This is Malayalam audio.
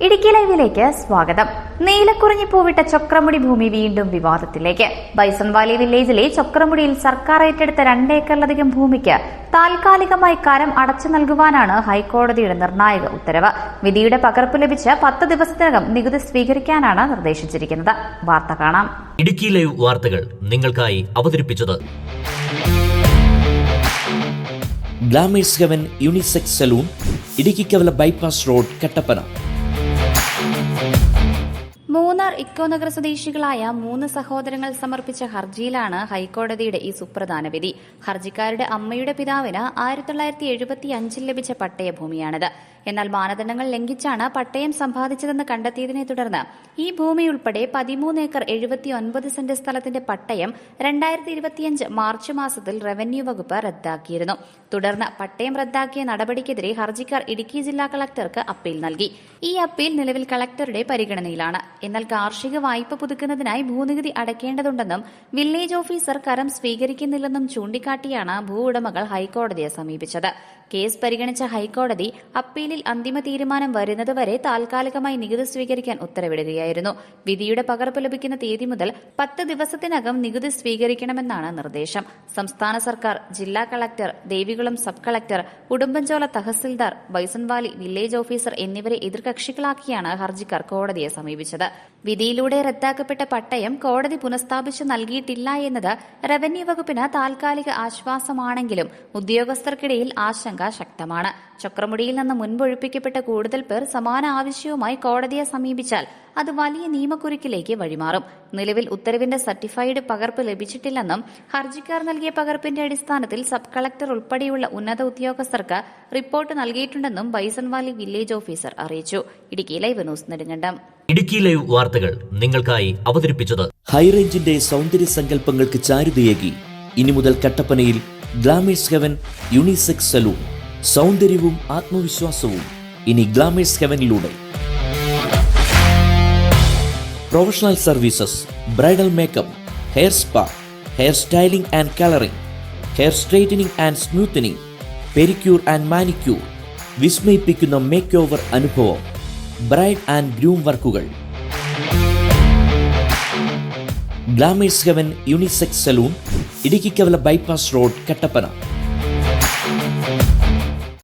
ഇടുക്കി ലൈവിലേക്ക് സ്വാഗതം. നീലക്കുറിഞ്ഞി പൂവിട്ട ചൊക്രമുടി ഭൂമി വീണ്ടും വിവാദത്തിലേക്ക്. ബൈസൺവാലി വില്ലേജിലെ ചൊക്രമുടിയിൽ സർക്കാർ ഏറ്റെടുത്ത 2 ഏക്കറിലധികം ഭൂമിക്ക് താൽക്കാലികമായി കരം അടച്ചു നൽകുവാനാണ് ഹൈക്കോടതിയുടെ നിർണായക ഉത്തരവ്. വിധിയുടെ പകർപ്പ് ലഭിച്ച് 10 ദിവസത്തിനകം നികുതി സ്വീകരിക്കാനാണ് നിർദ്ദേശിച്ചിരിക്കുന്നത്. വാർത്ത കാണാം. ഇടുക്കി ലൈവ് വാർത്തകൾ നിങ്ങൾക്കായി അവതരിപ്പിച്ചത് glamours heaven unisex salon, Idukkikkavala bypass road, Kattappana. Munnar Ikkonagar സ്വദേശികളായ 3 സഹോദരങ്ങൾ സമർപ്പിച്ച ഹർജിയിലാണ് ഹൈക്കോടതിയുടെ ഈ സുപ്രധാന വിധി. ഹർജിക്കാരുടെ അമ്മയുടെ പിതാവിന് 1975 ലഭിച്ച പട്ടയഭൂമിയാണിത്. എന്നാൽ മാനദണ്ഡങ്ങൾ ലംഘിച്ചാണ് പട്ടയം സമ്പാദിച്ചതെന്ന് കണ്ടെത്തിയതിനെ തുടർന്ന് ഈ ഭൂമി ഉൾപ്പെടെ 13 ഏക്കർ 79 സെന്റ് സ്ഥലത്തിന്റെ പട്ടയം 2025 മാർച്ച് മാസത്തിൽ റവന്യൂ വകുപ്പ് റദ്ദാക്കിയിരുന്നു. തുടർന്ന് പട്ടയം റദ്ദാക്കിയ നടപടിക്കെതിരെ ഹർജിക്കാർ ഇടുക്കി ജില്ലാ കളക്ടർക്ക് അപ്പീൽ നൽകി. ഈ അപ്പീൽ നിലവിൽ കളക്ടറുടെ പരിഗണനയിലാണ്. എന്നാൽ കാർഷിക വായ്പ പുതുക്കുന്നതിനായി ഭൂനികുതി അടയ്ക്കേണ്ടതുണ്ടെന്നും വില്ലേജ് ഓഫീസർ കരം സ്വീകരിക്കുന്നില്ലെന്നും ചൂണ്ടിക്കാട്ടിയാണ് ഭൂ ഉടമകൾ ഹൈക്കോടതിയെ സമീപിച്ചത്. കേസ് പരിഗണിച്ച ഹൈക്കോടതി അപ്പീലിൽ അന്തിമ തീരുമാനം വരുന്നതുവരെ താൽക്കാലികമായി നികുതി സ്വീകരിക്കാൻ ഉത്തരവിടുകയായിരുന്നു. വിധിയുടെ പകർപ്പ് ലഭിക്കുന്ന തീയതി മുതൽ 10 ദിവസത്തിനകം നികുതി സ്വീകരിക്കണമെന്നാണ് നിർദ്ദേശം. സംസ്ഥാന സർക്കാർ, ജില്ലാ collector, Devikulam sub collector, Udumbanchola tahsildar, Bison Valley village officer എന്നിവരെ എതിർകക്ഷികളാക്കിയാണ് ഹർജിക്കാർ കോടതിയെ സമീപിച്ചത്. വിധിയിലൂടെ റദ്ദാക്കപ്പെട്ട പട്ടയം കോടതി പുനഃസ്ഥാപിച്ചു നൽകിയിട്ടില്ല എന്നത് റവന്യൂ വകുപ്പിന് താൽക്കാലിക ആശ്വാസമാണെങ്കിലും ഉദ്യോഗസ്ഥർക്കിടയിൽ ആശങ്ക ശക്തമാണ്. ചൊക്രമുടിയിൽ നിന്ന് മുൻപൊഴിപ്പിക്കപ്പെട്ട കൂടുതൽ പേർ സമാന ആവശ്യവുമായി കോടതിയെ സമീപിച്ചാൽ അത് വലിയ നിയമക്കുരുക്കിലേക്ക് വഴിമാറും. നിലവിൽ ഉത്തരവിന്റെ സർട്ടിഫൈഡ് പകർപ്പ് ലഭിച്ചിട്ടില്ലെന്നും ഹർജിക്കാർ നൽകിയ പകർപ്പിന്റെ അടിസ്ഥാനത്തിൽ സബ് കളക്ടർ ഉൾപ്പെടെയുള്ള ഉന്നത ഉദ്യോഗസ്ഥർക്ക് റിപ്പോർട്ട് നൽകിയിട്ടുണ്ടെന്നും ബൈസൺവാലി വില്ലേജ് ഓഫീസർ അറിയിച്ചു. Idukki live news Nedumkandam. Idukki live വാർത്തകൾ നിങ്ങൾക്കായി അവതരിപ്പിച്ചത് ഹൈറേഞ്ചിന്റെ സൗന്ദര്യ സങ്കല്പങ്ങൾക്ക് ചാരുതയേകി ഇനി മുതൽ കട്ടപ്പനയിൽ ഗ്ലാമേഴ്സ് ഹെവൻ യൂണിസെക്സ് സലൂൺ. സൗന്ദര്യവും ആത്മവിശ്വാസവും ഇനി ഗ്ലാമേഴ്സ് ഹെവനിലൂടെ. Professional services, bridal makeup, hair spa, hair styling and colouring, hair straightening and smoothening, pedicure and manicure, വിസ്മയിപ്പിക്കുന്ന മേക്ക് ഓവർ അനുഭവം, ബ്രൈഡ് ആൻഡ് ഗ്രൂം വർക്കുകൾ. Glamours heaven unisex salon, Idukkikkavala bypass road, Kattappana.